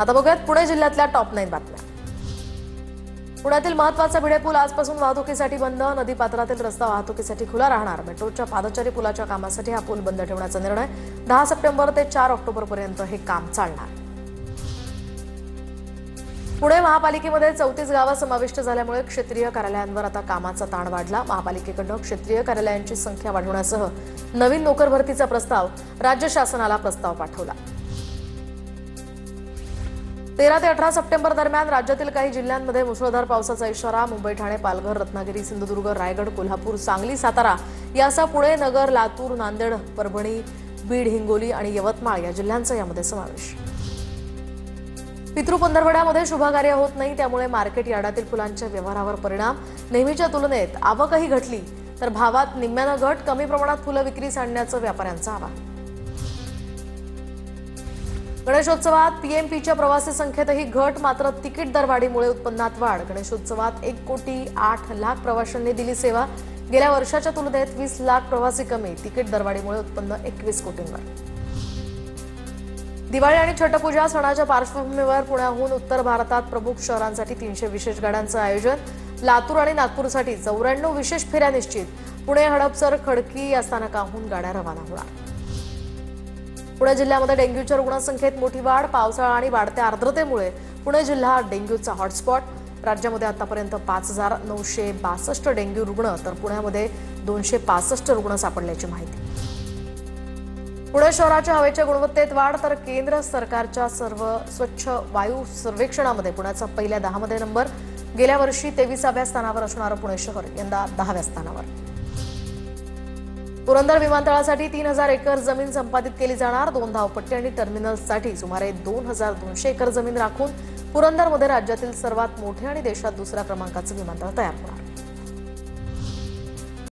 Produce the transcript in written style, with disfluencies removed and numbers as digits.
आता बघूयात पुणे जिल्ह्यातल्या टॉप 9 बातम्या। पुण्यातील महत्त्वाचा भिडे पूल आजपासून वाहतुकीसाठी बंद। नदी पात्रातील रस्ता वाहतुकीसाठी खुला राहणार। मेट्रोच्या पादचारी पुलाच्या कामासाठी हा पूल बंद ठेवण्याचा निर्णय 10 सप्टेंबर ते 4 ऑक्टोबर पर्यंत हे काम चालणार। पुणे महापालिकेमध्ये 34 गावं समाविष्ट झाल्यामुळे क्षेत्रीय कार्यालयांवर आता कामाचा ताण वाढला। महापालिकेकडून क्षेत्रीय कार्यालयांची संख्या वाढवण्यासह नवीन नोकर भरतीचा प्रस्ताव राज्य शासनाला पाठवला। 13 ते 18 सप्टेंबर दरम्यान राज्यातील काही जिल्ह्यांमध्ये मुसळधार पावसाचा इशारा। मुंबई, ठाणे, पालघर, रत्नागिरी, सिंधुदुर्ग, रायगड, कोल्हापूर, सांगली, सातारा यासह पुणे, नगर, लातूर, नांदेड, परभणी, बीड, हिंगोली आणि यवतमाळ या जिल्ह्यांचा यामध्ये समावेश। पितृपंधरवड्यामध्ये शुभकार्य होत नाही, त्यामुळे मार्केट यार्डातील फुलांच्या व्यवहारावर परिणाम। नेहमीच्या तुलनेत आवकही घटली तर भावात निम्म्यानं घट। कमी प्रमाणात फुलं विक्रीस आणण्याचं व्यापाऱ्यांचं आवाहन। गणेशोत्सवात पीएमपीच्या प्रवासी संख्येतही घट, मात्र तिकीट दरवाढीमुळे उत्पन्नात वाढ। गणेशोत्सवात 1,08,00,000 प्रवाशांनी दिली सेवा। गेल्या वर्षाच्या तुलनेत 20 लाख प्रवासी कमी। तिकीट दरवाढीमुळे उत्पन्न 21 कोटींवर। दिवाळी आणि छठपूजा सणाच्या पार्श्वभूमीवर पुण्याहून उत्तर भारतात प्रमुख शहरांसाठी 300 विशेष गाड्यांचं आयोजन। लातूर आणि नागपूरसाठी 94 विशेष फेऱ्या निश्चित। पुणे, हडपसर, खडकी या स्थानकाहून गाड्या रवाना होणार। पुणे जिल्ह्यामध्ये डेंग्यूच्या रुग्णसंख्येत मोठी वाढ। पावसाळा आणि वाढत्या आर्द्रतेमुळे पुणे जिल्हा डेंग्यूचा हॉटस्पॉट। राज्यामध्ये आतापर्यंत 5,962 डेंग्यू रुग्ण तर पुण्यामध्ये 265 रुग्ण सापडल्याची माहिती। पुणे शहराच्या हवेच्या गुणवत्तेत वाढ, तर केंद्र सरकारच्या सर्व स्वच्छ वायू सर्वेक्षणामध्ये पुण्याचा पहिल्या 10 मध्ये नंबर। गेल्या वर्षी 23व्या स्थानावर असणारं पुणे शहर यंदा 10व्या स्थानावर। पुरंदर विमानतळासाठी 3,000 एकर जमीन संपादित केली जाणार। 2 धावपट्टी आणि टर्मिनल्ससाठी सुमारे 2,200 एकर जमीन राखून पुरंदरमध्ये राज्यातील सर्वात मोठे आणि देशात दुसऱ्या क्रमांकाचं विमानतळ तयार होणार।